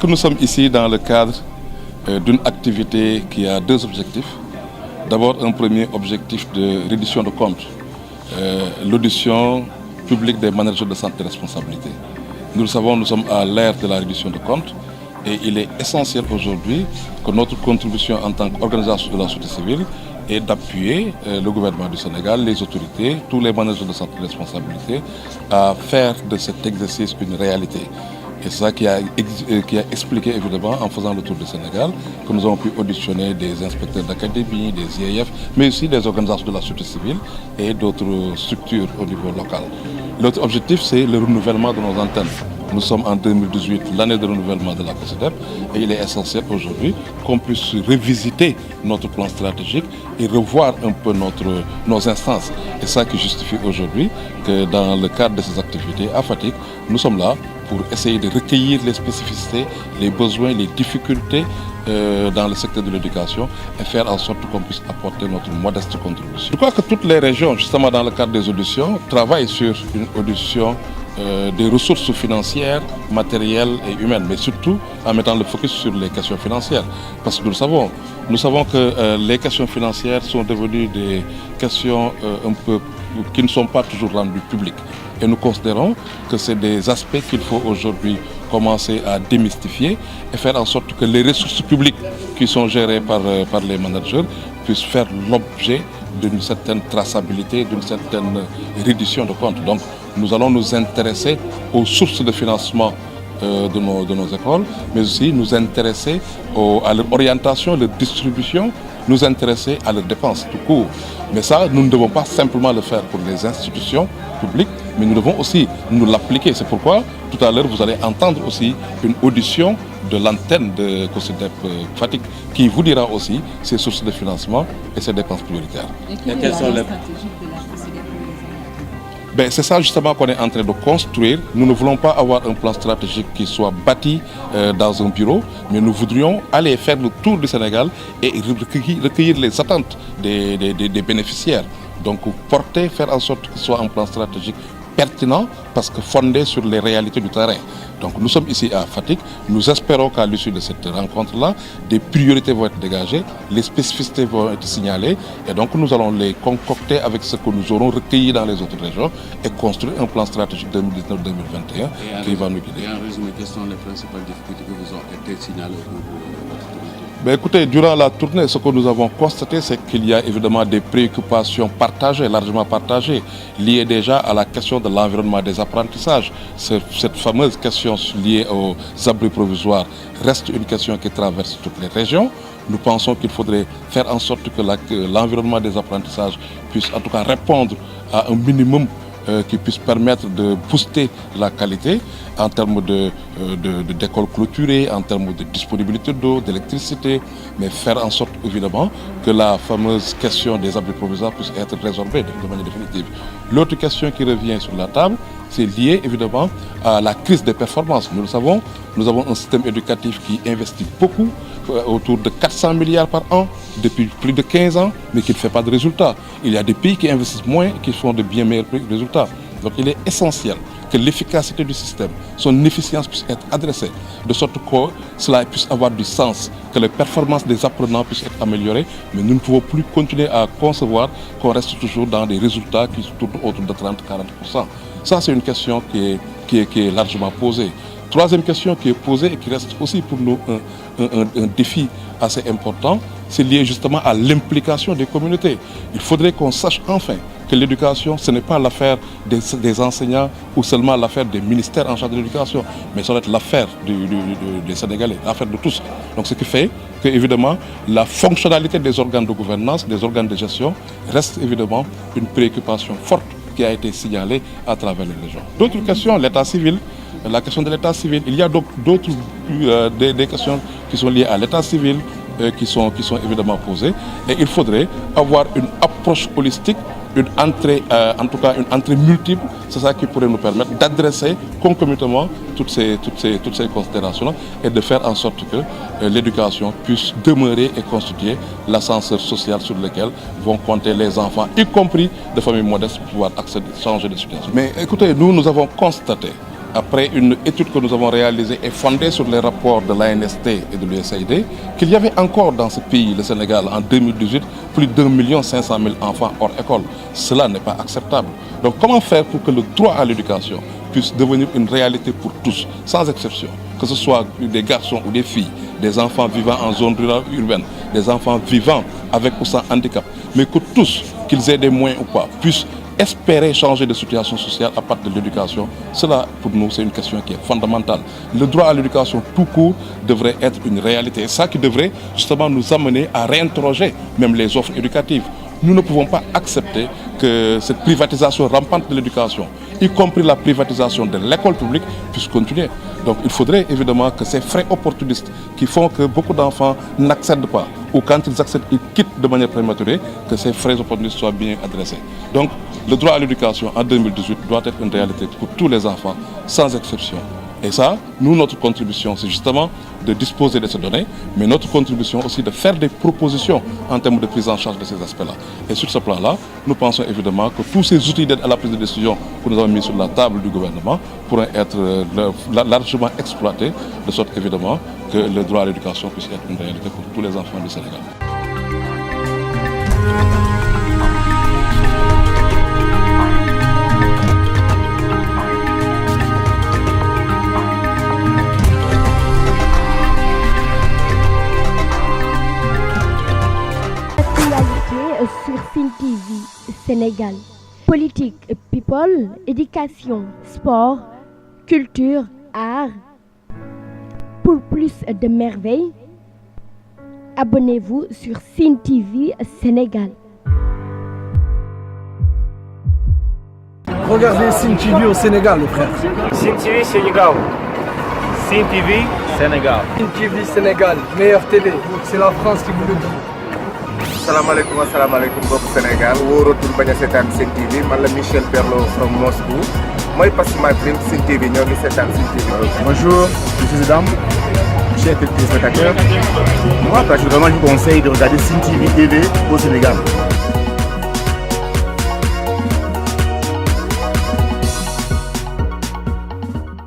que nous sommes ici dans le cadre d'une activité qui a deux objectifs. D'abord, un premier objectif de reddition de comptes, l'audition publique des managers de centres de responsabilité. Nous le savons, nous sommes à l'ère de la reddition de comptes et il est essentiel aujourd'hui que notre contribution en tant qu'organisation de la société civile est d'appuyer le gouvernement du Sénégal, les autorités, tous les managers de centres de responsabilité à faire de cet exercice une réalité. Et c'est ça qui a expliqué évidemment en faisant le tour du Sénégal que nous avons pu auditionner des inspecteurs d'académie, des IAF, mais aussi des organisations de la société civile et d'autres structures au niveau local. L'autre objectif, c'est le renouvellement de nos antennes. Nous sommes en 2018, l'année de renouvellement de la COSYDEP, et il est essentiel aujourd'hui qu'on puisse revisiter notre plan stratégique et revoir un peu nos instances. Et ça qui justifie aujourd'hui que dans le cadre de ces activités à Fatick, nous sommes là pour essayer de recueillir les spécificités, les besoins, les difficultés dans le secteur de l'éducation et faire en sorte qu'on puisse apporter notre modeste contribution. Je crois que toutes les régions, justement dans le cadre des auditions, travaillent sur une audition des ressources financières, matérielles et humaines, mais surtout en mettant le focus sur les questions financières. Parce que nous savons que les questions financières sont devenues des questions qui ne sont pas toujours rendues publiques. Et nous considérons que c'est des aspects qu'il faut aujourd'hui commencer à démystifier et faire en sorte que les ressources publiques qui sont gérées par les managers puissent faire l'objet d'une certaine traçabilité, d'une certaine reddition de comptes. Donc nous allons nous intéresser aux sources de financement de nos écoles, mais aussi nous intéresser à leur orientation, leur distribution, nous intéresser à leurs dépenses tout court. Mais ça, nous ne devons pas simplement le faire pour les institutions publiques, mais nous devons aussi nous l'appliquer. C'est pourquoi, tout à l'heure, vous allez entendre aussi une audition de l'antenne de COSYDEP Fatick qui vous dira aussi ses sources de financement et ses dépenses prioritaires. Et quelles sont les stratégies de la COSYDEP? C'est ça justement qu'on est en train de construire. Nous ne voulons pas avoir un plan stratégique qui soit bâti dans un bureau, mais nous voudrions aller faire le tour du Sénégal et recueillir les attentes des bénéficiaires. Donc faire en sorte que ce soit un plan stratégique pertinent parce que fondé sur les réalités du terrain. Donc nous sommes ici à Fatick, nous espérons qu'à l'issue de cette rencontre-là, des priorités vont être dégagées, les spécificités vont être signalées et donc nous allons les concocter avec ce que nous aurons recueilli dans les autres régions et construire un plan stratégique 2019-2021 qui va nous guider. Et en résumé, quelles sont les principales difficultés qui vous ont été signalées au cours de votre tournée? Écoutez, durant la tournée, ce que nous avons constaté, c'est qu'il y a évidemment des préoccupations partagées, largement partagées, liées déjà à la question de l'environnement des apprentissages. Cette fameuse question liée aux abris provisoires reste une question qui traverse toutes les régions. Nous pensons qu'il faudrait faire en sorte que l'environnement des apprentissages puisse en tout cas répondre à un minimum qui puisse permettre de booster la qualité en termes d'écoles clôturées, en termes de disponibilité d'eau, d'électricité, mais faire en sorte évidemment que la fameuse question des abris provisoires puisse être résorbée de manière définitive. L'autre question qui revient sur la table, c'est lié évidemment à la crise des performances. Nous le savons, nous avons un système éducatif qui investit beaucoup, autour de 400 milliards par an, depuis plus de 15 ans, mais qui ne fait pas de résultats. Il y a des pays qui investissent moins et qui font de bien meilleurs résultats. Donc il est essentiel que l'efficacité du système, son efficience puisse être adressée, de sorte que cela puisse avoir du sens, que les performances des apprenants puissent être améliorées, mais nous ne pouvons plus continuer à concevoir qu'on reste toujours dans des résultats qui se tournent autour de 30-40%. Ça, c'est une question qui est largement posée. Troisième question qui est posée et qui reste aussi pour nous un défi assez important, c'est lié justement à l'implication des communautés. Il faudrait qu'on sache enfin que l'éducation, ce n'est pas l'affaire des enseignants ou seulement l'affaire des ministères en charge de l'éducation, mais ça doit être l'affaire des Sénégalais, l'affaire de tous. Donc ce qui fait que, évidemment, la fonctionnalité des organes de gouvernance, des organes de gestion, reste évidemment une préoccupation forte qui a été signalée à travers les régions. D'autres questions, l'état civil, la question de l'état civil. Il y a donc d'autres des questions qui sont liées à l'état civil, qui sont évidemment posées. Et il faudrait avoir une approche holistique, une entrée, en tout cas une entrée multiple. C'est ça qui pourrait nous permettre d'adresser concomitamment toutes ces considérations et de faire en sorte que l'éducation puisse demeurer et constituer l'ascenseur social sur lequel vont compter les enfants, y compris de familles modestes, pour pouvoir changer de situation. Mais écoutez, nous avons constaté après une étude que nous avons réalisée et fondée sur les rapports de l'ANST et de l'USAID, qu'il y avait encore dans ce pays, le Sénégal, en 2018, plus d'1 500 000 enfants hors école. Cela n'est pas acceptable. Donc comment faire pour que le droit à l'éducation puisse devenir une réalité pour tous, sans exception, que ce soit des garçons ou des filles, des enfants vivant en zone rurale ou urbaine, des enfants vivant avec ou sans handicap, mais que tous, qu'ils aient des moyens ou pas, puissent espérer changer de situation sociale à partir de l'éducation. Cela, pour nous, c'est une question qui est fondamentale. Le droit à l'éducation tout court devrait être une réalité. Et ça qui devrait justement nous amener à réinterroger même les offres éducatives. Nous ne pouvons pas accepter que cette privatisation rampante de l'éducation, y compris la privatisation de l'école publique, puisse continuer. Donc il faudrait évidemment que ces frais opportunistes qui font que beaucoup d'enfants n'accèdent pas, ou quand ils accèdent, ils quittent de manière prématurée, que ces frais opportunistes soient bien adressés. Donc le droit à l'éducation en 2018 doit être une réalité pour tous les enfants, sans exception. Et ça, nous, notre contribution, c'est justement de disposer de ces données, mais notre contribution aussi de faire des propositions en termes de prise en charge de ces aspects-là. Et sur ce plan-là, nous pensons évidemment que tous ces outils d'aide à la prise de décision que nous avons mis sur la table du gouvernement pourraient être largement exploités, de sorte évidemment que le droit à l'éducation puisse être une réalité pour tous les enfants du Sénégal. Sur Sen TV Sénégal. Politique, people, éducation, sport, culture, art. Pour plus de merveilles, abonnez-vous sur Sen TV Sénégal. Regardez Sen TV au Sénégal, les frères. Sen TV Sénégal. Sen TV Sénégal. Sen TV Sénégal, meilleure télé. C'est la France qui vous le dit. Assalamualaikum mbokk Sénégal wóoratul bañ a seetaan Sen TV man la Michel Perlo from Moscou mooy pass ma dream Sen TV ñoo ngi seetaan Sen TV. Bonjour, je suis Zidane, chers téléspectateurs. Moi, personnellement, je vous conseille de regarder Sen TV au Sénégal.